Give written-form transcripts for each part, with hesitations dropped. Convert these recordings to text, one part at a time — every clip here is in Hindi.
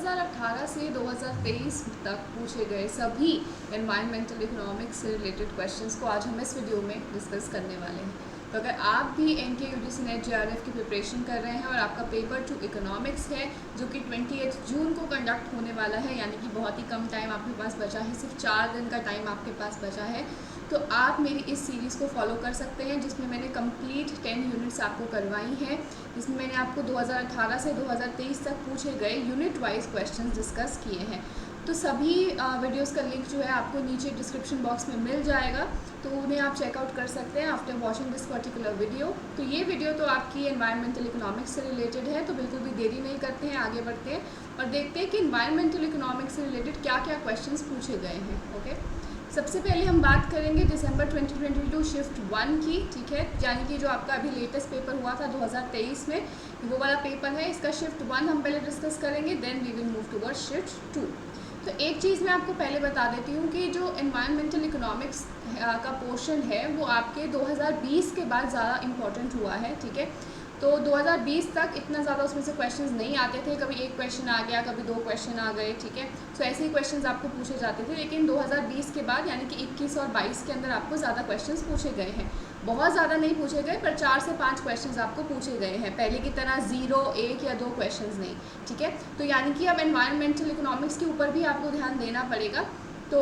2018 से 2023 तक पूछे गए सभी एनवायरमेंटल इकोनॉमिक्स से रिलेटेड क्वेश्चंस को आज हम इस वीडियो में डिस्कस करने वाले हैं। तो अगर आप भी एनके यूजीसी नेट जेआरएफ की प्रिपरेशन कर रहे हैं और आपका पेपर 2 इकोनॉमिक्स है जो कि 28 जून को कंडक्ट होने वाला है, यानी कि बहुत ही कम टाइम आपके पास बचा है, सिर्फ 4 दिन का टाइम आपके पास बचा है, तो आप मेरी इस सीरीज़ को फॉलो कर सकते हैं जिसमें मैंने कंप्लीट 10 यूनिट्स आपको करवाई हैं, जिसमें मैंने आपको 2018 से 2023 तक पूछे गए यूनिट वाइज क्वेश्चंस डिस्कस किए हैं। तो सभी वीडियोस का लिंक जो है आपको नीचे डिस्क्रिप्शन बॉक्स में मिल जाएगा, तो उन्हें आप चेकआउट कर सकते हैं after watching this particular video. तो ये वीडियो तो आपकी एनवायरमेंटल इकोनॉमिक्स से रिलेटेड है, तो बिल्कुल भी देरी नहीं करते हैं, आगे बढ़ते हैं और देखते हैं कि एनवायरमेंटल इकोनॉमिक्स से रिलेटेड क्या क्या क्वेश्चंस पूछे गए हैं। ओके, सबसे पहले हम बात करेंगे दिसंबर 2022 शिफ्ट 1 की, ठीक है, यानी कि जो आपका अभी लेटेस्ट पेपर हुआ था 2023 में, वो वाला पेपर है। इसका शिफ्ट 1 हम पहले डिस्कस करेंगे, then we will move toward shift 2। तो एक चीज़ मैं आपको पहले बता देती हूँ कि जो एनवायरमेंटल इकोनॉमिक्स का पोर्शन है वो आपके 2020 के बाद ज़्यादा इम्पॉर्टेंट हुआ है, ठीक है। तो 2020 तक इतना ज़्यादा उसमें से क्वेश्चंस नहीं आते थे, कभी एक क्वेश्चन आ गया, कभी 2 क्वेश्चन आ गए, ठीक है। सो ऐसे ही क्वेश्चंस आपको पूछे जाते थे, लेकिन 2020 के बाद यानी कि 21 और 22 के अंदर आपको ज़्यादा क्वेश्चंस पूछे गए हैं। बहुत ज़्यादा नहीं पूछे गए, पर 4 से 5 क्वेश्चंस आपको पूछे गए हैं, पहले की तरह 0, 1 या 2 क्वेश्चंस नहीं, ठीक है। तो यानी कि अब एनवायरमेंटल इकोनॉमिक्स के ऊपर भी आपको ध्यान देना पड़ेगा, तो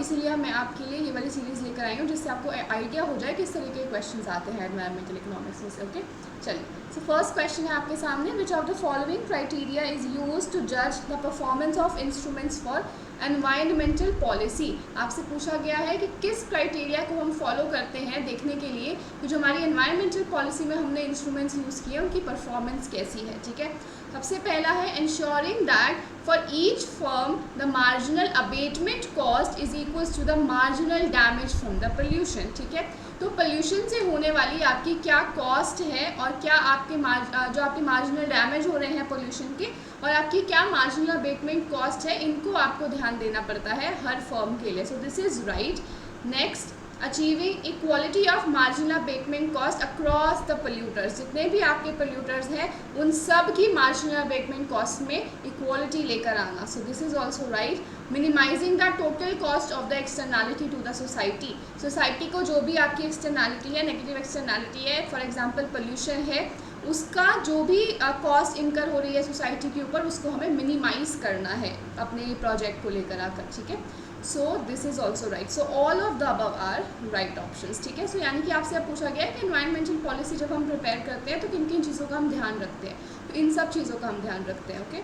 इसीलिए मैं आपके लिए ये वाली सीरीज़ लेकर आई हूँ जिससे आपको आइडिया हो जाए किस तरीके के क्वेश्चंस आते हैं एनवायरमेंटल इकोनॉमिक्स में से। ओके, चलिए, सो फर्स्ट क्वेश्चन है आपके सामने, which of the following criteria is used to जज the performance of instruments for environmental policy. आपसे पूछा गया है कि किस क्राइटेरिया को हम फॉलो करते हैं देखने के लिए कि जो हमारी एनवायरमेंटल पॉलिसी में हमने इंस्ट्रूमेंट्स यूज़ किए उनकी परफॉर्मेंस कैसी है, ठीक है। सबसे पहला है ensuring that for each firm the marginal abatement cost is equals to the marginal damage from the pollution, ठीक है। तो पोल्यूशन से होने वाली आपकी क्या कॉस्ट है और क्या आपके जो आपके मार्जिनल डैमेज हो रहे हैं पोल्यूशन के, और आपकी क्या मार्जिनल अबेटमेंट कॉस्ट है, इनको आपको ध्यान देना पड़ता है हर फर्म के लिए। So this is right. Next, achieving equality of marginal abatement cost across the polluters. जितने भी आपके पोल्यूटर्स हैं उन सब की मार्जिनल अबेटमेंट कॉस्ट में इक्वालिटी लेकर आना। So this is also right. Minimizing the total cost of the externality to the society. Society को जो भी आपकी एक्सटर्नैलिटी है, नेगेटिव एक्सटर्नैलिटी है, फॉर एग्जाम्पल पोल्यूशन है, उसका जो भी कॉस्ट इनकर हो रही है सोसाइटी के ऊपर, उसको हमें मिनिमाइज करना है अपने प्रोजेक्ट को लेकर आकर, ठीक है। So this is also right. So all of the above are right options, ठीक है। सो यानी कि आपसे अब पूछा गया है कि एनवायरमेंटल पॉलिसी जब हम प्रिपेयर करते हैं तो किन किन चीज़ों का हम ध्यान रखते हैं, तो इन सब चीज़ों का हम ध्यान रखते हैं। Okay,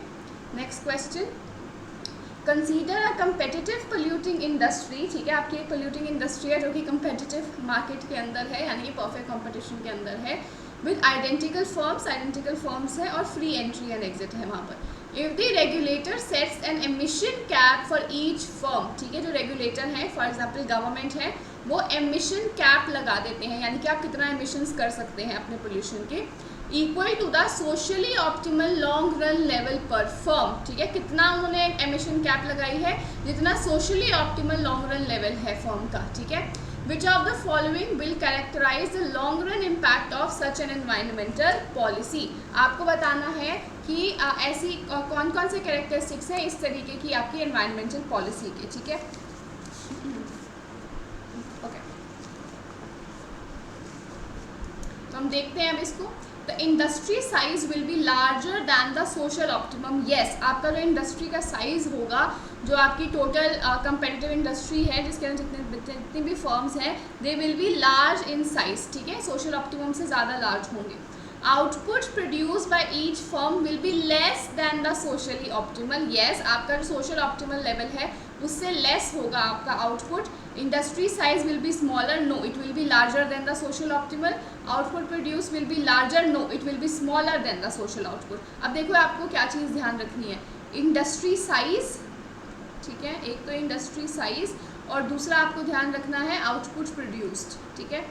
next question, consider a competitive polluting industry, ठीक है। आपकी एक पोल्यूटिंग इंडस्ट्री है जो कि कम्पिटिटिव मार्केट के अंदर है, यानी कि परफेक्ट कॉम्पिटिशन के अंदर है, विद आइडेंटिकल फर्म्स है और फ्री एंट्री एंड एग्जिट है वहाँ पर। If the regulator sets an emission cap for each firm, ठीक है, जो रेगुलेटर है फॉर एग्जांपल गवर्नमेंट है, वो एमिशन कैप लगा देते हैं, यानी कि आप कितना एमिशंस कर सकते हैं अपने पोल्यूशन के, equal to the socially optimal long run level पर फर्म, ठीक है। कितना उन्होंने एमिशन कैप लगाई है, जितना socially optimal long run level है फर्म का, ठीक है। Which of the following will characterize the long run impact of such an environmental policy? आपको बताना है कि ऐसी कौन कौन से कैरेक्टरिस्टिक्स हैं इस तरीके की आपकी एनवायरमेंटल पॉलिसी के, ठीक है। ओके, तो हम देखते हैं अब इसको। The industry size will be larger than the social optimum. Yes, आपका जो इंडस्ट्री का साइज होगा, जो आपकी टोटल कंपेटिटिव इंडस्ट्री है जिसके अंदर जितनी भी फर्म्स हैं, they will be large in size, ठीक है, सोशल ऑप्टिमम से ज़्यादा लार्ज होंगे। Output produce by each firm will be less than the socially optimal. Yes, आपका जो सोशल ऑप्टिमल लेवल है उससे लेस होगा आपका output. Industry size will be smaller, no it will be larger than the social optimal. Output produce will be larger, no it will be smaller than the social output. अब देखो आपको क्या चीज़ ध्यान रखनी है, इंडस्ट्री साइज, ठीक है, एक तो इंडस्ट्री साइज और दूसरा आपको ध्यान रखना है आउटपुट प्रोड्यूस्ड, ठीक है।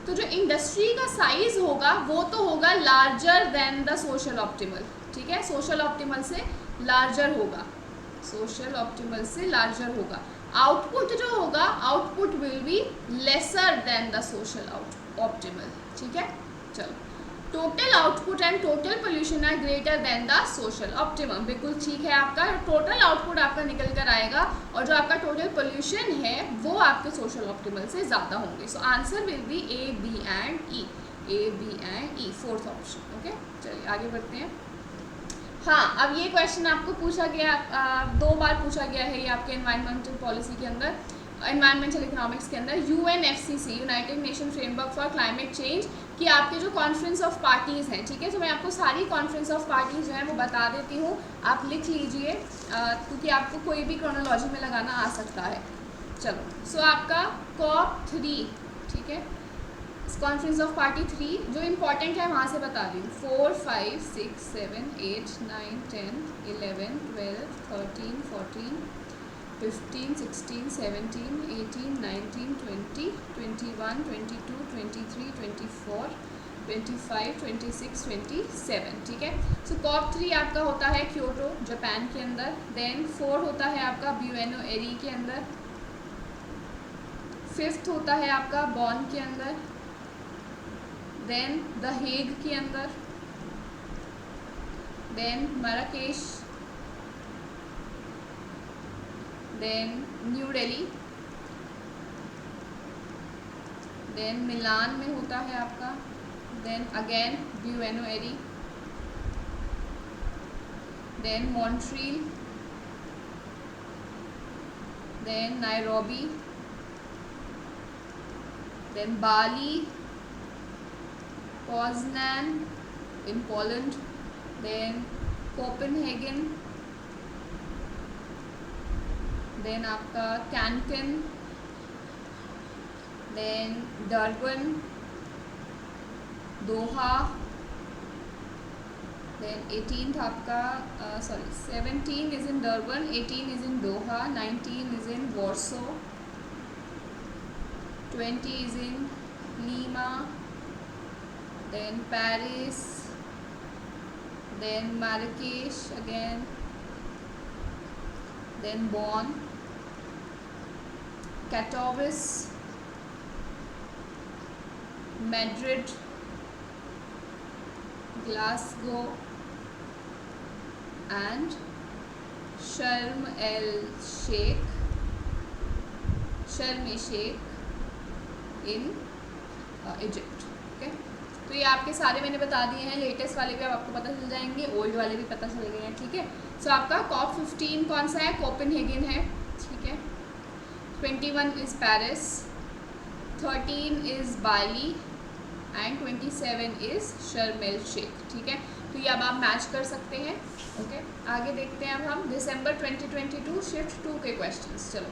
तो जो इंडस्ट्री का साइज होगा वो तो होगा larger than the social optimal, ठीक है, सोशल ऑप्टिमल से लार्जर होगा, सोशल ऑप्टिमल से लार्जर होगा। आउटपुट जो होगा, output will be lesser than the social optimal, ठीक है। चलो, total output and total pollution are greater than the social optimum. बिल्कुल ठीक है, आपका टोटल आउटपुट आपका निकल कर आएगा और जो आपका टोटल पोल्यूशन है वो आपके सोशल ऑप्टिमल से ज़्यादा होंगे। So answer will be A B and E, A B and E, fourth option. Okay, चलिए आगे बढ़ते हैं। हाँ, अब ये क्वेश्चन आपको पूछा गया, 2 बार पूछा गया है ये आपके एनवायरमेंटल पॉलिसी के अंदर, एनवायरमेंटल इकोनॉमिक्स के अंदर, UNFCCC United nation framework for climate change कि आपके जो कॉन्फ्रेंस ऑफ पार्टीज़ हैं, ठीक है, तो मैं आपको सारी कॉन्फ्रेंस ऑफ पार्टीज़ जो है वो बता देती हूँ, आप लिख लीजिए क्योंकि आपको कोई भी क्रोनोलॉजी में लगाना आ सकता है। चलो, सो आपका COP3, ठीक है, कॉन्फ्रेंस ऑफ पार्टी 3 जो इम्पॉर्टेंट है वहाँ से बता रही हूँ, 4, 5, 6, 7, 8, 9, 10, 11, 12, 13, 14, 15, 16, 17, 18, 19, 20, 21, 22, 23, 24, 25, 26, 27, ठीक है। सो COP3 आपका होता है क्योटो जापान के अंदर। देन 4 होता है आपका ब्यूएनो एरी के अंदर। 5th होता है आपका बॉन के अंदर। देन द हेग के अंदर। Then Marrakesh. Then New Delhi. Then Milan में होता है आपका। Then again Buenos Aires. Then Montreal. Then Nairobi. Then Bali, Poznan in Poland, then Copenhagen, then आपका Cancun, then Durban, Doha, then 18th आपका 17 is in Durban, 18 is in Doha, 19 is in Warsaw, 20 is in Lima, then Paris, then Marrakesh again, then Bonn, Katowice, Madrid, Glasgow and Sharm el Sheikh in Egypt। okay? तो ये आपके सारे मैंने बता दिए हैं, लेटेस्ट वाले भी अब आपको पता चल जाएंगे, ओल्ड वाले भी पता चल गए हैं, ठीक है। सो आपका COP15 कौन सा है? कोपेनहेगन है, ठीक है। 21 is Paris, 13 is Bali and 27 is शर्म एल शेख, ठीक है। तो ये अब आप मैच कर सकते हैं। ओके, आगे देखते हैं अब हम दिसंबर 2022 शिफ्ट 2 के क्वेश्चंस। चलो,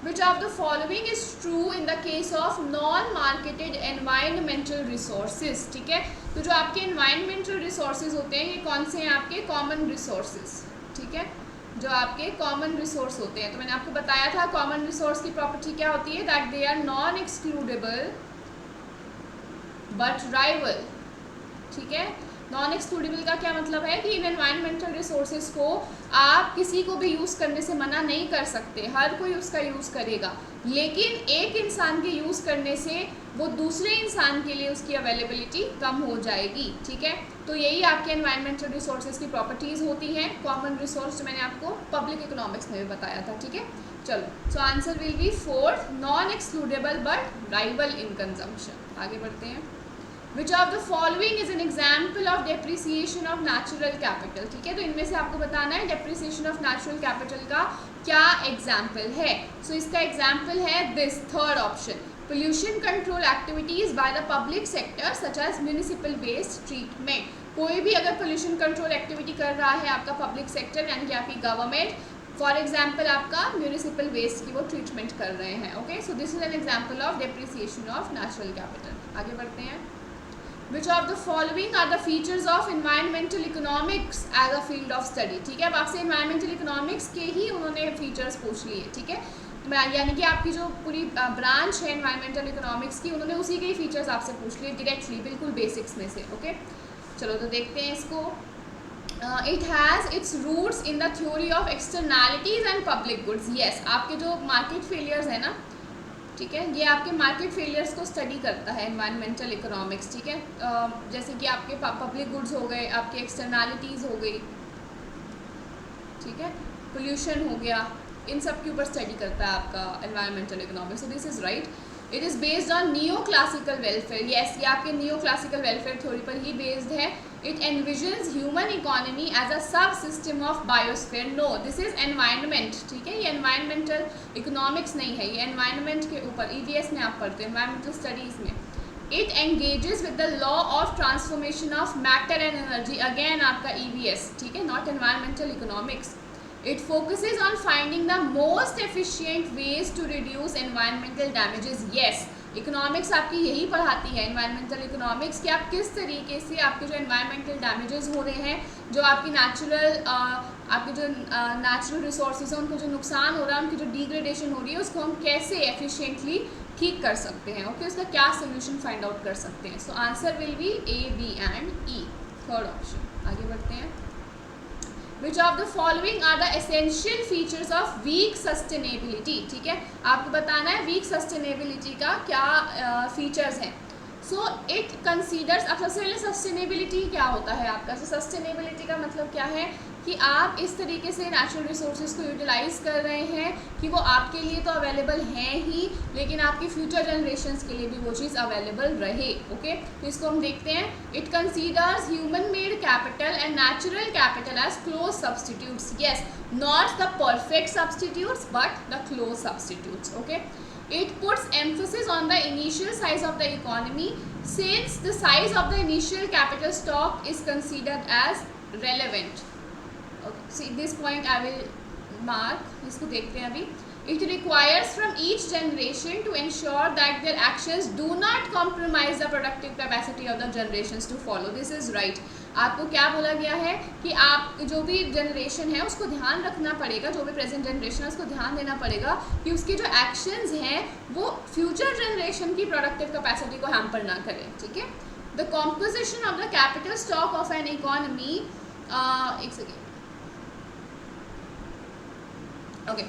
Which of the following is true in the case of non-marketed environmental resources? ठीक है, तो जो आपके environmental resources होते हैं ये कौन से हैं? आपके common resources, ठीक है, जो आपके common resource होते हैं। तो मैंने आपको बताया था common resource की property क्या होती है, that they are non-excludable but rival, ठीक है। नॉन एक्सक्लूडेबल का क्या मतलब है कि इन एनवायरमेंटल रिसोर्सेज को आप किसी को भी यूज़ करने से मना नहीं कर सकते, हर कोई उसका यूज़ करेगा, लेकिन एक इंसान के यूज़ करने से वो दूसरे इंसान के लिए उसकी अवेलेबिलिटी कम हो जाएगी, ठीक है। तो यही आपके एनवायरमेंटल रिसोर्सेज की प्रॉपर्टीज़ होती हैं। कॉमन रिसोर्स मैंने आपको पब्लिक इकोनॉमिक्स में भी बताया था, ठीक है। चलो, सो answer will B 4, non excludable but rival in consumption. आगे बढ़ते हैं। Which of the following is an example of depreciation of natural capital? ठीक है, तो इनमें से आपको बताना है depreciation of natural capital का क्या एग्जाम्पल है। सो इसका एग्जाम्पल है this third option, pollution control activities by the public sector such as municipal waste treatment। कोई भी अगर pollution control activity कर रहा है आपका पब्लिक सेक्टर यानी कि आपकी गवर्नमेंट, फॉर एग्जाम्पल आपका म्यूनिसिपल वेस्ट की वो ट्रीटमेंट कर रहे हैं। Okay, so this is an example of depreciation of natural capital. आगे बढ़ते हैं। Which of the following are the features of environmental economics as a field of study? ठीक है, अब आपसे environmental economics के ही उन्होंने फीचर्स पूछ लिए, ठीक है, यानी कि आपकी जो पूरी ब्रांच है environmental economics की, उन्होंने उसी के ही फीचर्स आपसे पूछ लिए डायरेक्टली, बिल्कुल बेसिक्स में से। ओके, चलो तो देखते हैं इसको। It has its roots in the theory of externalities and public goods. Yes, आपके जो मार्केट फेलियर्स है ना, ठीक है। ये आपके मार्केट फेलियर्स को स्टडी करता है एनवायरमेंटल इकोनॉमिक्स, ठीक है। जैसे कि आपके पब्लिक गुड्स हो गए, आपके एक्सटर्नैलिटीज़ हो गई, ठीक है, पोल्यूशन हो गया, इन सब के ऊपर स्टडी करता है आपका environmental economics. So this is right. It is based on neo classical welfare. Yes, ये आपके नियो क्लासिकल वेलफेयर थ्योरी पर ही बेस्ड है। It envisions human economy as a subsystem of biosphere. No, this is environment, ठीक है। ये एनवायरमेंटल इकोनॉमिक्स नहीं है, ये एनवायरनमेंट के ऊपर EVS में आप पढ़ते हैं, एनवायरमेंटल स्टडीज़ में। It engages with the law of transformation of matter and energy, again आपका EVS, ठीक है, not environmental economics. It focuses on finding the most efficient ways to reduce environmental damages. Yes, economics आपकी यही पढ़ाती है, एनवायरमेंटल इकोनॉमिक्स, कि आप किस तरीके से आपके जो एनवायरमेंटल डैमेजेस हो रहे हैं, जो आपकी नेचुरल रिसोर्सेज हैं, उनको जो नुकसान हो रहा है, उनकी जो डिग्रेडेशन हो रही है, उसको हम कैसे एफिशिएंटली ठीक कर सकते हैं। ओके, उसका क्या सोल्यूशन फाइंड आउट कर सकते हैं। So answer will be A, B and E, third option. आगे बढ़ते हैं। Which of the following are the essential features of weak sustainability, ठीक है, आपको बताना है weak sustainability का क्या फीचर्स हैं। सो इट कंसीडर्स, अब सबसे पहले सस्टेनेबिलिटी क्या होता है आपका। सो सस्टेनेबिलिटी का मतलब क्या है कि आप इस तरीके से नेचुरल रिसोर्सेज को यूटिलाइज कर रहे हैं कि वो आपके लिए तो अवेलेबल हैं ही, लेकिन आपकी फ्यूचर जनरेशन्स के लिए भी वो चीज़ अवेलेबल रहे। ओके, तो इसको हम देखते हैं। It considers human made capital and natural capital as close substitutes. Yes, not the perfect substitutes but the close substitutes. Okay, it puts emphasis on the initial size of the economy since the size of the initial capital stock is considered as relevant. Okay, see this point I will mark, इसको देखते हैं अभी। It requires from each generation to ensure that their actions do not compromise the productive capacity of the generations to follow. This is right. आपको क्या बोला गया है कि आप जो भी जनरेशन है उसको ध्यान रखना पड़ेगा, जो भी प्रेजेंट जनरेशन है उसको ध्यान देना पड़ेगा कि उसके जो एक्शंस हैं वो फ्यूचर जनरेशन की प्रोडक्टिव कैपेसिटी को हैम्पर ना करें, ठीक है। The composition of the capital stock of an economy, एक second, okay,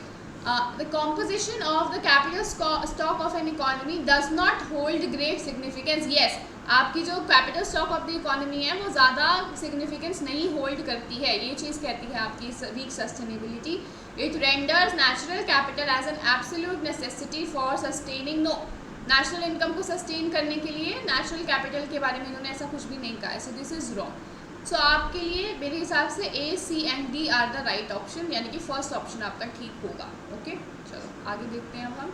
the composition of the capital stock of an economy does not hold great significance. Yes, आपकी जो capital stock of the economy है वो ज़्यादा सिग्निफिकेंस नहीं होल्ड करती है, ये चीज़ कहती है आपकी weak sustainability. It renders natural capital as an absolute necessity for sustaining. No, national income को सस्टेन करने के लिए नेचुरल कैपिटल के बारे में इन्होंने ऐसा कुछ भी नहीं कहा है। So this is wrong. सो आपके लिए मेरे हिसाब से A, C and D are the right option, यानी कि फर्स्ट ऑप्शन आपका ठीक होगा। ओके, चलो आगे देखते हैं अब हम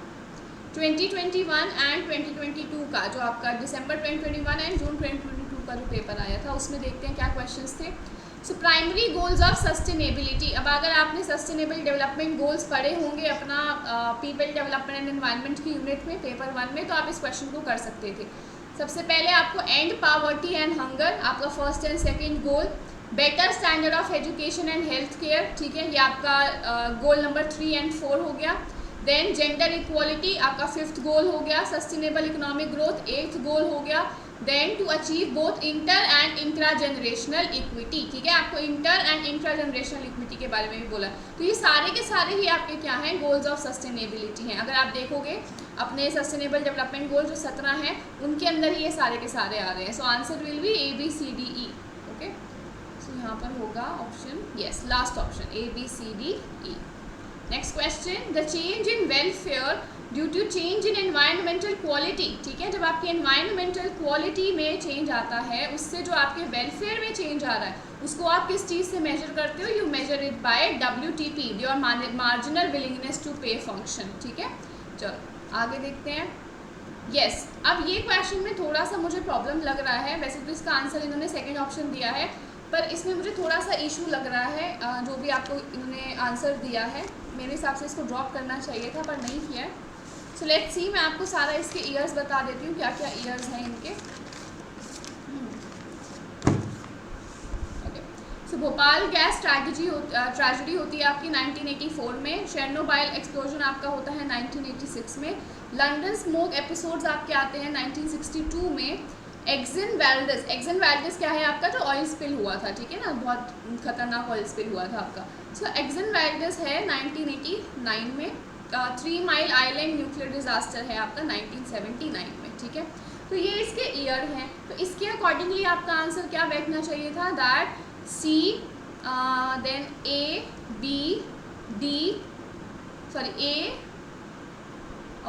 2021 एंड 2022 का जो आपका दिसंबर 2021 एंड जून 2022 का जो पेपर आया था उसमें देखते हैं क्या क्वेश्चंस थे। So primary goals of sustainability. अब अगर आपने सस्टेनेबल डेवलपमेंट गोल्स पढ़े होंगे अपना पीपल डेवलपमेंट एंड एनवायरनमेंट की यूनिट में पेपर 1 में, तो आप इस क्वेश्चन को कर सकते थे। सबसे पहले आपको एंड पावर्टी एंड हंगर, आपका first and second goal. Better standard of education and health care, ठीक है, ये आपका गोल नंबर 3 एंड 4 हो गया। देन जेंडर इक्वालिटी आपका 5th गोल हो गया। Sustainable economic growth 8th goal हो गया। Then to achieve both inter and intra generational equity, ठीक है, आपको inter and intra generational equity के बारे में भी बोला। तो ये सारे के सारे ही आपके क्या हैं, गोल्स ऑफ सस्टेनेबिलिटी हैं। अगर आप देखोगे अपने सस्टेनेबल डेवलपमेंट गोल जो 17 हैं उनके अंदर ही ये सारे के सारे आ रहे हैं। So answer will be A, B, C, D, E। Okay, so यहाँ पर होगा option, yes, last option A, B, C, D, E। Next question, the change in welfare due to change in environmental quality, ठीक है, जब आपकी एनवायरमेंटल क्वालिटी में चेंज आता है उससे जो आपके वेलफेयर में चेंज आ रहा है उसको आप किस चीज़ से मेजर करते हो। You measure it by WTP, your marginal willingness to pay function, ठीक है। चलो आगे देखते हैं। यस, अब ये क्वेश्चन में थोड़ा सा मुझे प्रॉब्लम लग रहा है। वैसे तो इसका आंसर इन्होंने सेकेंड ऑप्शन दिया है, पर इसमें मुझे थोड़ा सा इशू लग रहा है। जो भी आपको इन्होंने आंसर दिया है मेरे हिसाब से इसको ड्रॉप करना चाहिए था पर नहीं किया है। सो लेट्स सी, मैं आपको सारा इसके ईयर्स बता देती हूँ, क्या क्या ईयर्स हैं इनके। ओके, सो भोपाल गैस ट्रेजेडी होती है आपकी 1984 में। चेरनोबिल एक्सप्लोजन आपका होता है 1986 में। लंदन स्मोक एपिसोड्स आपके आते हैं 1962 में। एक्सन वेल्डिस क्या है आपका, जो ऑयल स्पिल हुआ था, ठीक है ना, बहुत खतरनाक ऑयल स्पिल हुआ था आपका। सो एक्सन वेल्डिस है 1989 में, 3 माइल आइलैंड न्यूक्लियर डिजास्टर है आपका 1979 में, ठीक है। तो ये इसके ईयर हैं, तो इसके अकॉर्डिंगली आपका आंसर क्या बैठना चाहिए था, that see, then A B D, sorry A,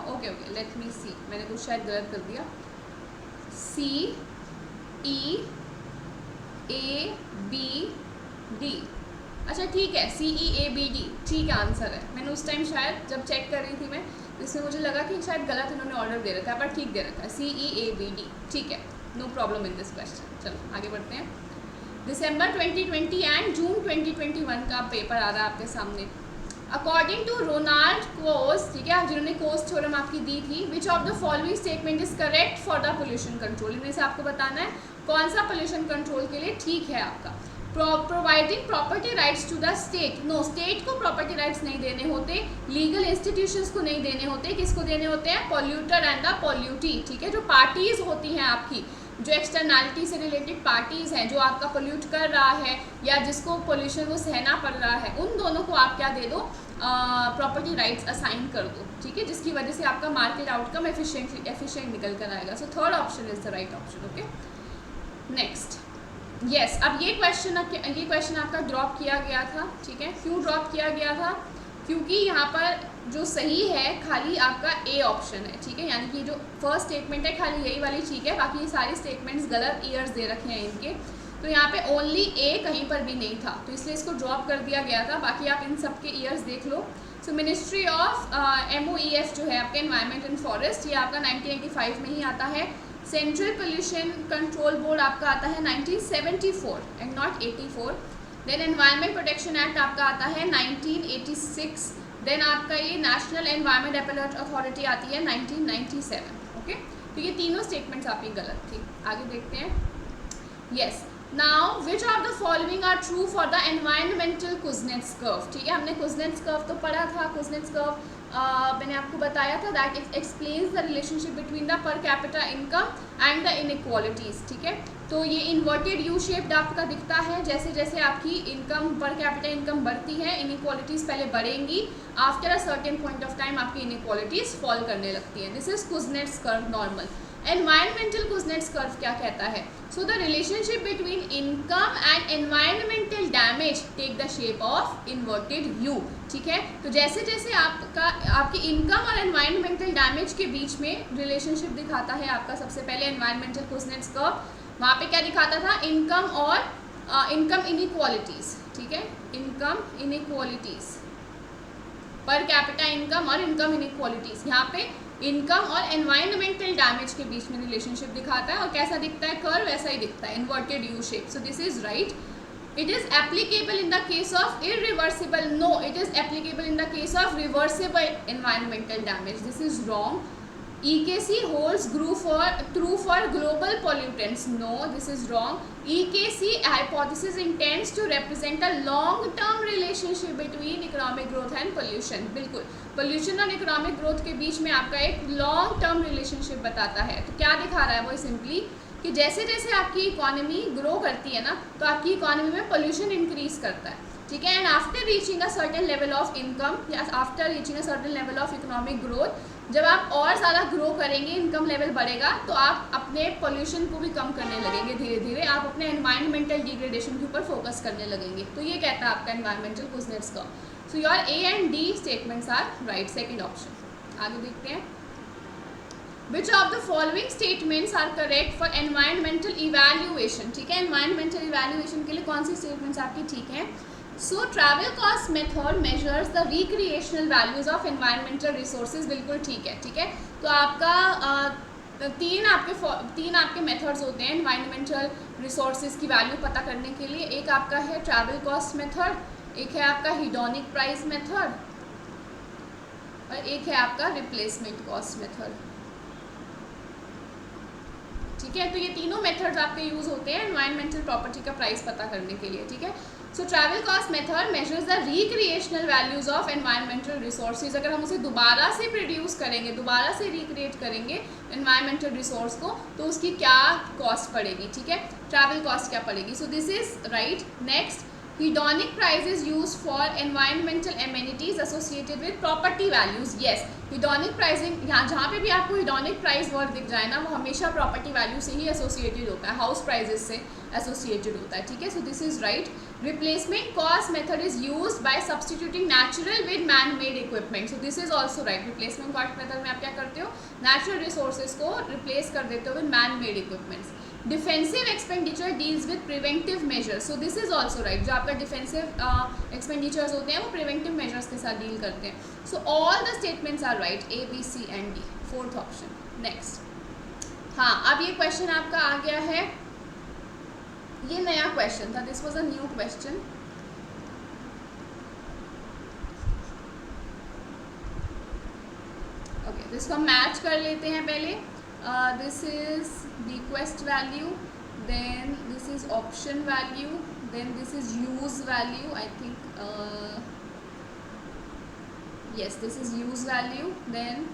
okay let me see, मैंने कुछ शायद गलत कर दिया, सी ई ए बी डी, अच्छा ठीक है, सी ई ए बी डी ठीक है आंसर है। मैंने उस टाइम शायद जब चेक कर रही थी मैं, इसमें मुझे लगा कि शायद गलत इन्होंने ऑर्डर दे रखा है, पर ठीक दे रखा है, सी ई ए बी डी, ठीक है, no problem in this question. चलो आगे बढ़ते हैं। दिसंबर 2020 एंड जून 2021 का पेपर आ रहा है आपके सामने। अकॉर्डिंग टू रोनाल्ड कोस, ठीक है, जिन्होंने कोस थ्योरम आपकी दी थी, विच of the following statement is correct for the pollution control, इनमें से आपको बताना है कौन सा पोल्यूशन कंट्रोल के लिए ठीक है आपका। Providing property rights to the state, no, state को प्रॉपर्टी राइट्स नहीं देने होते, लीगल इंस्टीट्यूशंस को नहीं देने होते, किसको देने होते हैं, पॉल्यूटर एंड द पॉल्यूटी, ठीक है, जो पार्टीज होती हैं आपकी, जो एक्सटर्नैलिटी से रिलेटेड पार्टीज़ हैं, जो आपका पोल्यूट कर रहा है या जिसको पोल्यूशन वो सहना पड़ रहा है, उन दोनों को आप क्या दे दो, प्रॉपर्टी राइट्स असाइन कर दो, ठीक है, जिसकी वजह से आपका मार्केट आउटकम एफिशिएंट निकल कर आएगा। So third option is the right option, okay. Next, yes, अब ये क्वेश्चन आपका ड्रॉप किया गया था, ठीक है, क्यों ड्रॉप किया गया था, क्योंकि यहाँ पर जो सही है खाली आपका ए ऑप्शन है, ठीक है, यानी कि जो फर्स्ट स्टेटमेंट है खाली यही वाली ठीक है, बाकी ये सारी स्टेटमेंट्स गलत ईयर्स दे रखे हैं इनके, तो यहाँ पे ओनली ए कहीं पर भी नहीं था, तो इसलिए इसको ड्रॉप कर दिया गया था। बाकी आप इन सब के ईयर्स देख लो। सो मिनिस्ट्री ऑफ MOEF जो है आपके एनवायरनमेंट एंड फॉरेस्ट, ये आपका 1985 में ही आता है। सेंट्रल पोल्यूशन कंट्रोल बोर्ड आपका आता है 1974 and not 84। Then environment protection act आपका आता है 1986। देन आपका ये नेशनल एनवायरनमेंट एपेलेट अथॉरिटी आती है 1997, ओके। तो ये तीनों स्टेटमेंट्स आपकी गलत थी। आगे देखते हैं। Yes, now which of the following are true for the environmental Kuznets curve, ठीक है, हमने कुज़नेट्स कर्व तो पढ़ा था। कुज़नेट्स कर्व मैंने आपको बताया था that it explains the relationship between the per capita income and the inequalities, ठीक है। तो ये इन्वर्टेड यू शेप्ड आपका दिखता है, जैसे जैसे आपकी इनकम, पर कैपिटा इनकम बढ़ती है, इनइक्वालिटीज़ पहले बढ़ेंगी, after a certain point of time आपकी इनइक्वालिटीज़ फॉल करने लगती हैं। This is Kuznets curve normal. Environmental Kuznets curve क्या कहता है, so the relationship between income and environmental damage take the shape of inverted U, ठीक है। तो जैसे जैसे आपकी इनकम और एनवायरमेंटल डैमेज के बीच में रिलेशनशिप दिखाता है आपका सबसे पहले एनवायरमेंटल कुज़नेट्स कर्व, वहाँ पे क्या दिखाता था, इनकम और इनकम इनइक्वालिटीज़, ठीक है, income inequalities, per capita income और इनकम इनइक्वालिटीज़, यहाँ पे इनकम और एनवायरमेंटल डैमेज के बीच में रिलेशनशिप दिखाता है। और कैसा दिखता है कर्व, वैसा ही दिखता है, inverted U shape. So this is right. It is applicable in the case of irreversible, no, it is applicable in the case of reversible environmental damage. This is wrong. EKC holds true for global pollutants, no, this is wrong. EKC hypothesis intends to represent a long term relationship between economic growth and pollution. बिल्कुल, pollution और economic growth के बीच में आपका एक long term relationship बताता है। तो क्या दिखा रहा है वो, सिंपली कि जैसे जैसे आपकी इकोनॉमी ग्रो करती है ना, तो आपकी इकोनॉमी में पोल्यूशन इंक्रीज करता है, ठीक है। And after reaching a certain level of income या after reaching a certain level of economic growth, जब आप और ज़्यादा ग्रो करेंगे, इनकम लेवल बढ़ेगा, तो आप अपने पोल्यूशन को भी कम करने लगेंगे, धीरे धीरे आप अपने एनवायरमेंटल डिग्रेडेशन के ऊपर फोकस करने लगेंगे। तो ये कहता है आपका environmental Kuznets curve. So your A and D statements are right, second option. आगे देखते हैं। Which of the following statements are correct for environmental evaluation, ठीक है, environmental evaluation के लिए कौन सी statements आपकी ठीक है। So travel cost method measures the recreational values of environmental resources, बिल्कुल ठीक है, ठीक है। तो आपका तीन आपके मेथड्स होते हैं environmental resources की वैल्यू पता करने के लिए। एक आपका है travel cost method, एक है आपका hedonic price method और एक है आपका replacement cost method, ठीक है। तो ये तीनों मेथड्स आपके यूज़ होते हैं एनवायरमेंटल प्रॉपर्टी का प्राइस पता करने के लिए, ठीक है। So travel cost method measures the recreational values of environmental resources. अगर हम उसे दोबारा से प्रोड्यूस करेंगे, दोबारा से रिक्रिएट करेंगे एनवायरमेंटल रिसोर्स को, तो उसकी क्या कॉस्ट पड़ेगी, ठीक है, ट्रैवल कॉस्ट क्या पड़ेगी। सो this is right. Next, Hedonic price is used for environmental amenities associated with property values. Yes, hedonic pricing, यहाँ जहाँ पे भी आपको hedonic price वर्ड दिख जाए ना, वो हमेशा property value से ही associated होता है, house prices से associated होता है, ठीक है. So this is right. Replacement cost method is used by substituting natural with man-made equipment. So this is also right. Replacement cost method में आप क्या करते हो, natural resources को replace कर देते हो with man-made equipments. Defensive expenditure deals with preventive measures. So this is also right. जो आपका डिफेंसिव एक्सपेंडिचर्स होते हैं वो प्रिवेंटिव मेजर्स के साथ डील करते हैं. So all the statements are right, A B C and D. Fourth option. Next. हाँ, अब ये क्वेश्चन आपका आ गया है, ये नया क्वेश्चन था. This was a new question. Okay, तो इसको हम मैच कर लेते हैं पहले. This is request value, then this is option value, then this is use value. I think yes, this is use value, then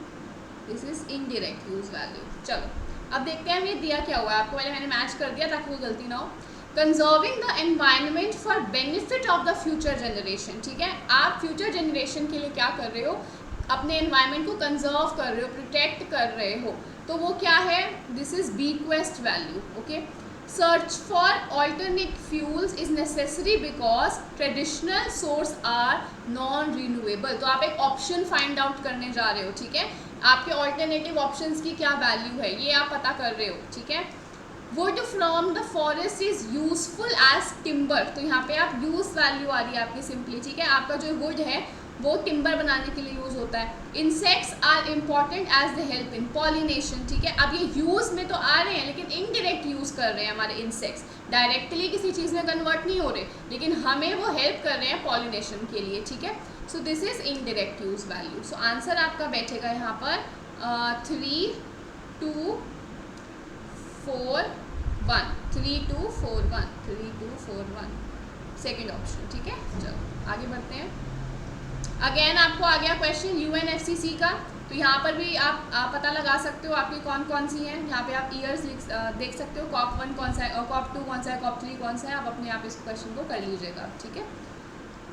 this is indirect use value. चलो अब देखते हैं ये दिया क्या हुआ है आपको. पहले मैंने मैच कर दिया ताकि कोई गलती ना हो. Conserving the environment for benefit of the future generation. ठीक है, आप फ्यूचर जनरेशन के लिए क्या कर रहे हो, अपने एनवायरनमेंट को कंजर्व कर रहे हो, प्रोटेक्ट कर रहे हो. तो वो क्या है, this is bequest value. Okay, search for alternate fuels is necessary because traditional source are non renewable. तो आप एक ऑप्शन फाइंड आउट करने जा रहे हो. ठीक है, आपके ऑल्टरनेटिव ऑप्शंस की क्या वैल्यू है ये आप पता कर रहे हो. ठीक है, wood from the forest is useful as timber. तो यहाँ पे आप यूज वैल्यू आ रही है आपकी सिंपली. ठीक है, आपका जो वुड है वो टिम्बर बनाने के लिए यूज़ होता है. Insects are important as the help in pollination. ठीक है, अब ये यूज़ में तो आ रहे हैं लेकिन इनडायरेक्ट यूज़ कर रहे हैं हमारे इंसेक्ट्स. डायरेक्टली किसी चीज़ में कन्वर्ट नहीं हो रहे लेकिन हमें वो हेल्प कर रहे हैं पॉलिनेशन के लिए. ठीक है, so this is indirect use value. So answer आपका बैठेगा यहाँ पर 3, 2, 4, 1. 3, 2, 4, 1. 3, 2, 4, 1. Second option. ठीक है, चलो आगे बढ़ते हैं. अगेन आपको आ गया क्वेश्चन UNFCCC का. तो यहाँ पर भी आप पता लगा सकते हो आपकी कौन कौन सी हैं. यहाँ पे आप ईयर्स देख सकते हो. COP 1 कौन सा है और COP 2 कौन सा है, COP 3 कौन सा है. आप अपने आप इस क्वेश्चन को कर लीजिएगा. ठीक है,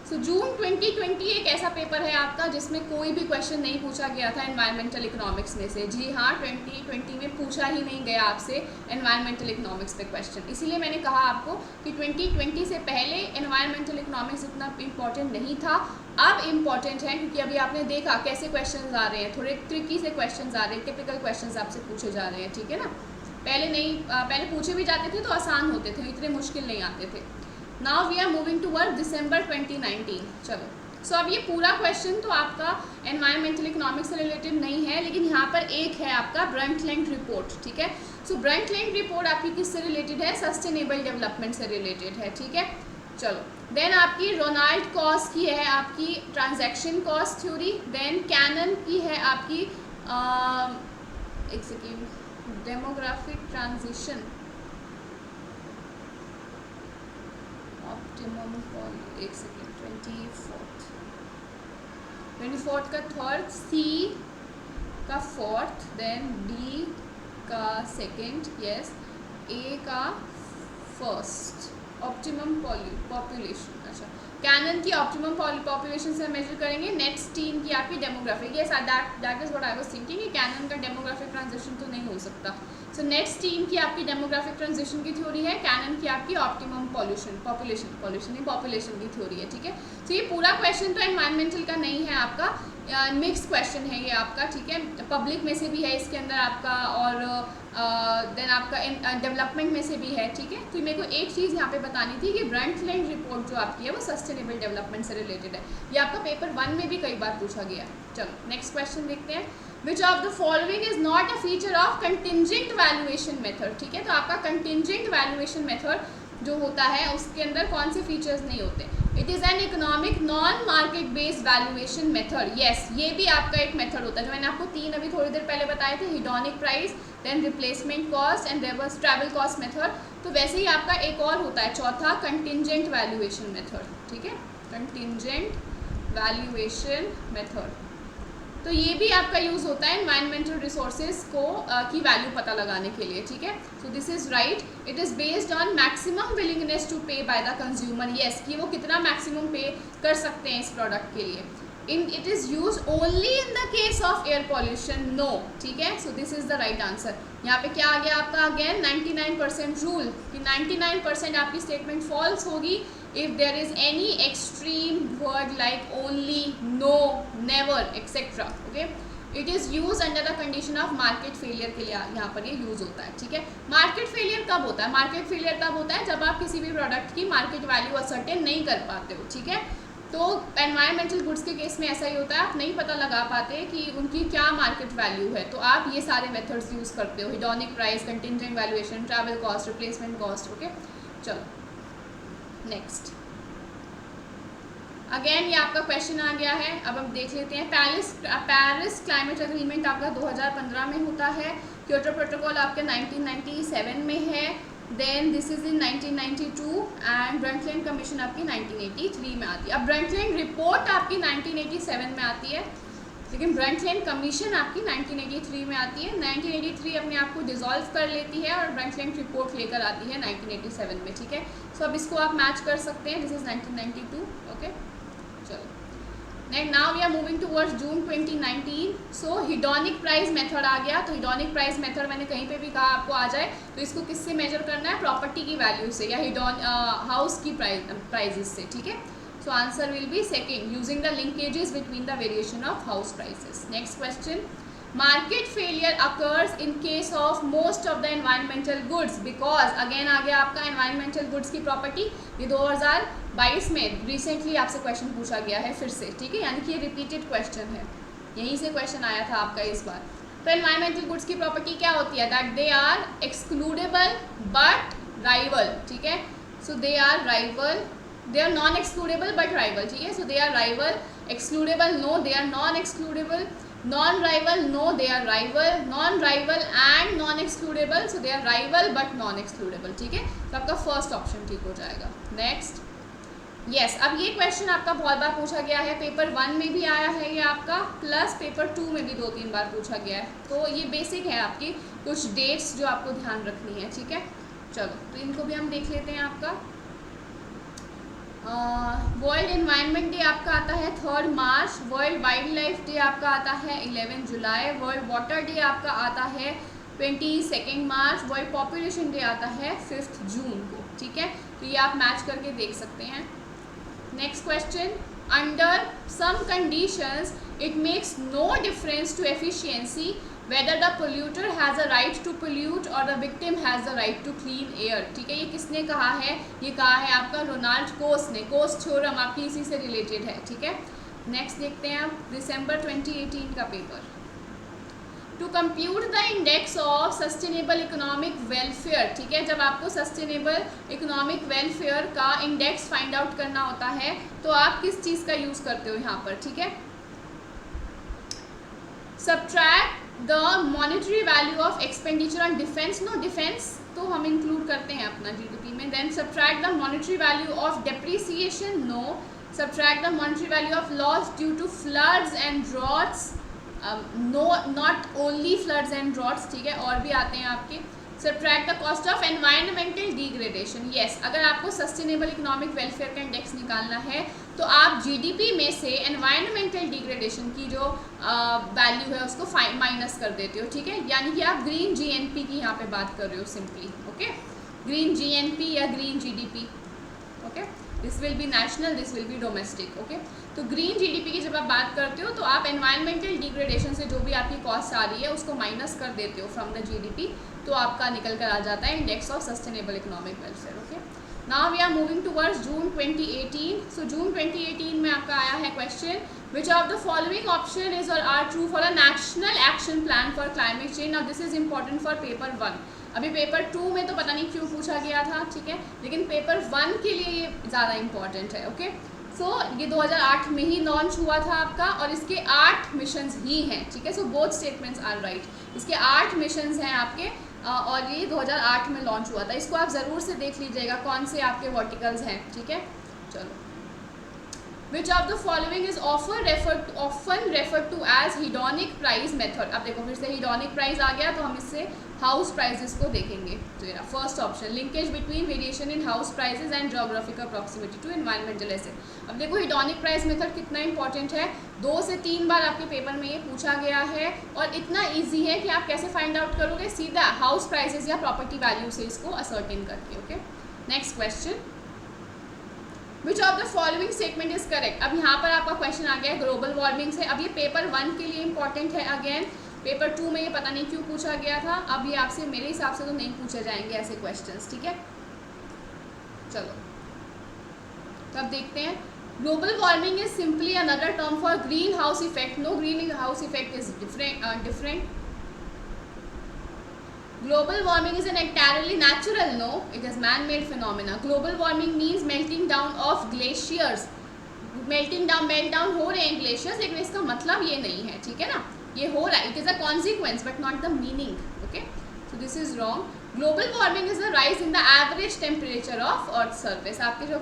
सो जून 2020 एक ऐसा पेपर है आपका जिसमें कोई भी क्वेश्चन नहीं पूछा गया था एनवायरमेंटल इकोनॉमिक्स में से. जी हाँ, 2020 में पूछा ही नहीं गया आपसे एनवायरमेंटल इकोनॉमिक्स पे क्वेश्चन. इसीलिए मैंने कहा आपको कि 2020 से पहले एनवायरमेंटल इकोनॉमिक्स इतना इम्पॉर्टेंट नहीं था. अब इम्पॉर्टेंट है क्योंकि अभी आपने देखा कैसे क्वेश्चंस आ रहे हैं, थोड़े ट्रिकी से क्वेश्चंस आ रहे हैं, टिपिकल क्वेश्चंस आपसे पूछे जा रहे हैं. ठीक है ना, पहले पूछे भी जाते थे तो आसान होते थे, इतने मुश्किल नहीं आते थे. Now we are moving toward December 2019. चलो, सो अब ये पूरा क्वेश्चन तो आपका एनवायरमेंटल इकोनॉमिक्स से रिलेटेड नहीं है लेकिन यहाँ पर एक है आपका ब्रंटलैंड रिपोर्ट. ठीक है, सो ब्रंटलैंड रिपोर्ट आपकी किससे रिलेटेड है, सस्टेनेबल डेवलपमेंट से रिलेटेड है. ठीक है, चलो. देन आपकी रोनाल्ड कॉस्ट की है आपकी transaction cost theory. Then Cannan की है आपकी एक सेकेंड, डेमोग्राफिक ट्रांजिशन, ऑप्टिमम, एक सेकेंड, 24th का थर्ड, सी का फोर्थ, देन डी का सेकेंड, यस, ए का फर्स्ट. Optimum population. अच्छा, कैनन की ऑप्टिमम पॉपुलेशन से मेजर करेंगे. नेक्स्ट टीम की आपकी demographic. Yes, that is what I was thinking कि कैनन का डेमोग्राफिक ट्रांजिशन तो नहीं हो सकता. सो नेक्स्ट टीम की आपकी डेमोग्राफिक ट्रांजिशन की थ्योरी है. कैनन की आपकी ऑप्टिमम पॉपुलेशन की थ्योरी है. ठीक है, सो ये पूरा क्वेश्चन तो एनवायरमेंटल का नहीं है आपका, मिक्स क्वेश्चन है ये आपका. ठीक है, पब्लिक में से भी है इसके अंदर आपका और देन आपका डेवलपमेंट में से भी है. ठीक है, तो मेरे को एक चीज़ यहाँ पे बतानी थी कि ब्रंटलैंड रिपोर्ट जो आपकी है वो सस्टेनेबल डेवलपमेंट से रिलेटेड है. ये आपका पेपर 1 में भी कई बार पूछा गया. चलो नेक्स्ट क्वेश्चन देखते हैं. विच of the following is not a feature of contingent valuation method. ठीक है, तो आपका कंटिंजेंट वैल्यूएशन मेथड जो होता है उसके अंदर कौन से फीचर्स नहीं होते. It is an economic non market based valuation method. Yes, ये भी आपका एक मेथड होता है जो मैंने आपको 3 अभी थोड़ी देर पहले बताए थे. Hedonic price, then replacement cost and there was travel cost method. तो वैसे ही आपका एक और होता है चौथा, कंटिंजेंट वैल्यूएशन मेथड. ठीक है, कंटिंजेंट वैल्यूएशन मेथड. तो ये भी आपका यूज़ होता है एनवायरमेंटल रिसोर्सेज को की वैल्यू पता लगाने के लिए, ठीक है। So this is right. It is based on maximum willingness to pay by the consumer. Yes, कि वो कितना मैक्सिमम पे कर सकते हैं इस प्रोडक्ट के लिए। It is use only in the case of air pollution, no, ठीक है। So this is the right answer. यहाँ पे क्या आ गया आपका, अगेन 99% रूल, कि 99% आपकी स्टेटमेंट फॉल्स होगी if there is any extreme word like only, no, never, etcetera, okay. It is use under the condition of market failure के लिए यहाँ पर ये यूज़ होता है, ठीक है। मार्केट फेलियर कब होता है? मार्केट फेलियर तब होता है जब आप किसी भी प्रोडक्ट की मार्केट वैल्यू असर्टेन नहीं कर पाते हो, ठीक है। तो एनवायरमेंटल गुड्स के केस में ऐसा ही होता है, आप नहीं पता लगा पाते कि उनकी क्या मार्केट वैल्यू है, तो आप ये सारे मेथड्स यूज़ करते हो, hedonic price, contingent valuation, travel cost, replacement cost, okay. चलो नेक्स्ट, अगेन ये आपका क्वेश्चन आ गया है। अब हम देख लेते हैं। पेरिस क्लाइमेट एग्रीमेंट आपका 2015 में होता है। क्योटो प्रोटोकॉल आपके 1997 में है। Then this is in 1992 and Brundtland commission आपकी 1983 में आती है। अब ब्रंटलैंड रिपोर्ट आपकी 1987 में आती है, लेकिन ब्रंटलैंड कमीशन आपकी 1983 में आती है। 1983 अपने आप को डिसॉल्व कर लेती है और ब्रंटलैंड रिपोर्ट लेकर आती है 1987 में, ठीक है। सो अब इसको आप मैच कर सकते हैं, दिस इज 1992, ओके। चलो now we are moving towards June 2019। So hedonic price method आ गया। तो हिडोनिक प्राइस मेथड मैंने कहीं पे भी कहा आपको आ जाए तो इसको किससे मेजर करना है? प्रॉपर्टी की वैल्यू से या हाउस की प्राइजेस से, ठीक है। So answer will be second, using the linkages between the variation of house prices. Next question, market failure occurs in case of most of the environmental goods because, again आ गया आपका एनवायरमेंटल गुड्स की प्रॉपर्टी। ये 2022 में रिसेंटली आपसे क्वेश्चन पूछा गया है फिर से, ठीक है, यानी कि ये रिपीटेड क्वेश्चन है, यहीं से क्वेश्चन आया था आपका इस बार। तो एनवायरमेंटल गुड्स की प्रॉपर्टी क्या होती है? That they are excludable but rival, ठीक है। So they are rival, they are non excludable but rival, ठीक है। So they are rival, excludable no, they are non excludable, non rival no, they are rival, non rival and non excludable, so they are rival but non excludable, ठीक है। तो आपका फर्स्ट ऑप्शन ठीक हो जाएगा। नेक्स्ट, यस, अब ये क्वेश्चन आपका बहुत बार पूछा गया है, पेपर 1 में भी आया है ये आपका, प्लस पेपर 2 में भी 2-3 बार पूछा गया है। तो ये बेसिक है आपकी कुछ डेट्स जो आपको ध्यान रखनी है, ठीक है। चलो तो इनको भी हम देख लेते हैं। आपका वर्ल्ड एनवायरनमेंट डे आपका आता है 3 मार्च, वर्ल्ड वाइल्ड लाइफ डे आपका आता है 11 जुलाई, वर्ल्ड वाटर डे आपका आता है 22 मार्च, वर्ल्ड पॉपुलेशन डे आता है 5 जून को, ठीक है। तो ये आप मैच करके देख सकते हैं। Next question, under some conditions it makes no difference to efficiency whether the polluter has a right to pollute or the victim has the right to clean air, ठीक है। ये किसने कहा है? ये कहा है आपका रोनाल्ड कोस ने। कोस थ्योरम आपकी इसी से रिलेटेड है, ठीक है। नेक्स्ट देखते हैं आप दिसंबर 2018 का paper. To compute the index of sustainable economic welfare, ठीक है। जब आपको सस्टेनेबल इकोनॉमिक वेलफेयर का इंडेक्स फाइंड आउट करना होता है तो आप किस चीज़ का यूज़ करते हो यहाँ पर, ठीक है। Subtract the monetary value of expenditure on defence, no defence तो हम इंक्लूड करते हैं अपना जीडीपी में। Then subtract the monetary value of depreciation, no. Subtract the monetary value of loss due to floods and droughts, no, not only floods and droughts, ठीक है, और भी आते हैं आपके। Subtract the cost of environmental degradation, yes, अगर आपको सस्टेनेबल इकोनॉमिक वेलफेयर का इंडेक्स निकालना है तो आप जीडीपी में से एनवायरमेंटल डिग्रेडेशन की जो वैल्यू है उसको माइनस कर देते हो, ठीक है। यानी कि आप ग्रीन जीएनपी की यहाँ पे बात कर रहे हो सिंपली, ओके। ग्रीन जीएनपी या green GDP, okay. This will be national, this will be domestic, okay. तो ग्रीन जीडीपी की जब आप बात करते हो तो आप एनवायरमेंटल डिग्रेडेशन से जो भी आपकी कॉस्ट आ रही है उसको माइनस कर देते हो फ्रॉम द जीडीपी, तो आपका निकल कर आ जाता है index of sustainable economic welfare, okay. Now we are moving towards June 2018। So June 2018 में आपका आया है question, which of the following option is और are true for a national action plan for climate change. Now this is important for paper 1। अभी पेपर 2 में तो पता नहीं क्यों पूछा गया था, ठीक है, लेकिन पेपर 1 के लिए ये ज़्यादा इंपॉर्टेंट है, ओके। सो ये 2008 में ही लॉन्च हुआ था आपका और इसके 8 मिशंस ही हैं, ठीक है। So both statements are right, इसके 8 मिशंस हैं आपके और ये 2008 में लॉन्च हुआ था। इसको आप ज़रूर से देख लीजिएगा कौन से आपके वर्टिकल्स हैं, ठीक है। चलो which of the following is often referred to as hedonic price method. अब देखो फिर से हिडोनिक प्राइस आ गया, तो हम इससे हाउस प्राइजेस को देखेंगे। तो ये first option, linkage between variation in house prices and geographical proximity to environmental asset. अब देखो हिडोनिक प्राइस मेथड कितना इंपॉर्टेंट है, 2 से 3 बार आपके पेपर में ये पूछा गया है और इतना ईजी है कि आप कैसे फाइंड आउट करोगे, सीधा हाउस प्राइसेस या प्रॉपर्टी वैल्यू से इसको असर्टेन करके। Okay, next question, which of the following statement is correct. अब यहाँ पर आपका क्वेश्चन आ गया है ग्लोबल वार्मिंग से। अब ये पेपर 1 के लिए इंपॉर्टेंट है, अगेन पेपर 2 में ये पता नहीं क्यों पूछा गया था, अब ये आपसे मेरे हिसाब से तो नहीं पूछे जाएंगे ऐसे क्वेश्चंस, ठीक है। चलो तो अब देखते हैं, global warming is simply another term for greenhouse effect. No, greenhouse effect is different. Global warming is an entirely natural, no, it is man-made phenomena. Global warming means melting down of glaciers. melt down हो रहे हैं ग्लेशियर्स, लेकिन इसका मतलब ये नहीं है, ठीक है ना, ये हो रहा है, it is a consequence but not the meaning. Okay, so this is wrong. Global warming is the rise in the average temperature of earth surface. आपके जो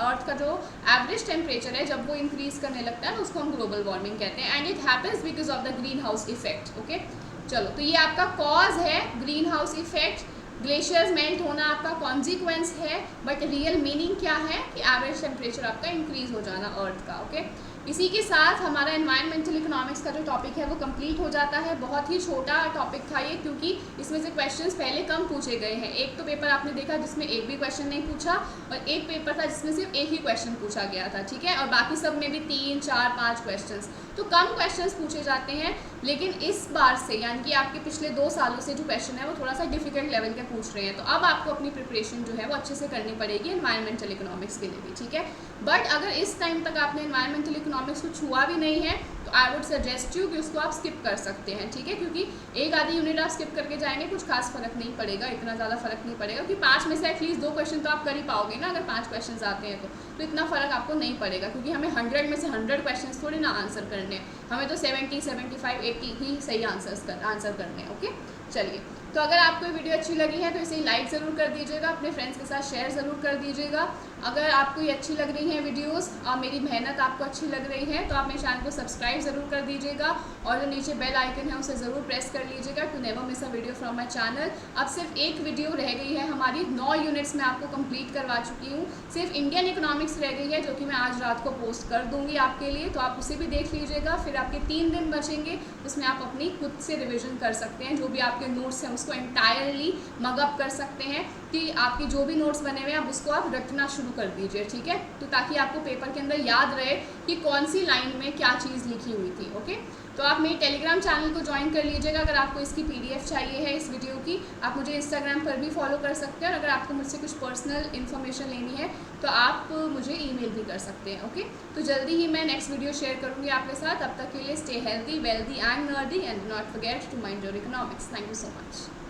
अर्थ का जो एवरेज टेम्परेचर है जब वो इंक्रीज करने लगता है, उसको हम ग्लोबल वार्मिंग कहते हैं, and it happens because of the green house effect. Okay, चलो तो ये आपका कॉज है green house effect, glaciers melt होना आपका कॉन्सिक्वेंस है, बट रियल मीनिंग क्या है कि एवरेज टेम्परेचर आपका इंक्रीज हो जाना अर्थ का। ओके, इसी के साथ हमारा एनवायरमेंटल इकोनॉमिक्स का जो टॉपिक है वो कंप्लीट हो जाता है। बहुत ही छोटा टॉपिक था ये, क्योंकि इसमें से क्वेश्चंस पहले कम पूछे गए हैं। एक तो पेपर आपने देखा जिसमें एक भी क्वेश्चन नहीं पूछा, और एक पेपर था जिसमें सिर्फ एक ही क्वेश्चन पूछा गया था, ठीक है, और बाकी सब में भी 3, 4, 5 क्वेश्चंस, तो कम क्वेश्चंस पूछे जाते हैं। लेकिन इस बार से यानी कि आपके पिछले 2 सालों से जो क्वेश्चन है वो थोड़ा सा डिफिकल्ट लेवल के पूछ रहे हैं, तो अब आपको अपनी प्रिपरेशन जो है वो अच्छे से करनी पड़ेगी एनवायरमेंटल इकोनॉमिक्स के लिए भी, ठीक है। बट अगर इस टाइम तक आपने एनवायरमेंटल इकोनॉमिक्स को छुआ भी नहीं है, तो आई वुड सजेस्ट यू कि उसको आप स्किप कर सकते हैं, ठीक है, क्योंकि एक आधी यूनिट आप स्किप करके जाएंगे, कुछ खास फर्क नहीं पड़ेगा, इतना ज़्यादा फर्क नहीं पड़ेगा, क्योंकि 5 में से एटलीस्ट 2 क्वेश्चन तो आप कर ही पाओगे ना, अगर 5 क्वेश्चन आते हैं तो इतना फ़र्क आपको नहीं पड़ेगा, क्योंकि हमें 100 में से 100 क्वेश्चन थोड़ी ना आंसर करने हैं, हमें तो 70, 75, 80 ही सही आंसर करने हैं। ओके, चलिए, तो अगर आपको ये वीडियो अच्छी लगी है तो इसे लाइक ज़रूर कर दीजिएगा, अपने फ्रेंड्स के साथ शेयर ज़रूर कर दीजिएगा। अगर आपको ये अच्छी लग रही हैं वीडियोस और मेरी मेहनत आपको अच्छी लग रही है, तो आप मेरे चैनल को सब्सक्राइब ज़रूर कर दीजिएगा, और जो नीचे बेल आइकन है उसे ज़रूर प्रेस कर लीजिएगा to never miss a video from my channel. अब सिर्फ एक वीडियो रह गई है हमारी, 9 यूनिट्स में आपको कंप्लीट करवा चुकी हूँ, सिर्फ इंडियन इकोनॉमिक्स रह गई है, जो कि मैं आज रात को पोस्ट कर दूँगी आपके लिए, तो आप उसे भी देख लीजिएगा। फिर आपके 3 दिन बचेंगे, उसमें आप अपनी खुद से रिविजन कर सकते हैं, जो भी आपके नोट्स हैं उसको एंटायरली मगअप कर सकते हैं, कि आपके जो भी नोट्स बने हुए हैं आप उसको आप रटना शुरू कर दीजिए, ठीक है, तो ताकि आपको पेपर के अंदर याद रहे कि कौन सी लाइन में क्या चीज़ लिखी हुई थी। ओके, तो आप मेरे टेलीग्राम चैनल को ज्वाइन कर लीजिएगा। अगर आपको इसकी PDF चाहिए है इस वीडियो की, आप मुझे इंस्टाग्राम पर भी फॉलो कर सकते हैं, और अगर आपको मुझसे कुछ पर्सनल इन्फॉर्मेशन लेनी है तो आप मुझे ईमेल भी कर सकते हैं। ओके, तो जल्दी ही मैं नेक्स्ट वीडियो शेयर करूँगी आपके साथ। तब तक के लिए stay healthy, wealthy and nerdy, and not forget to mind your economics. Thank you so much.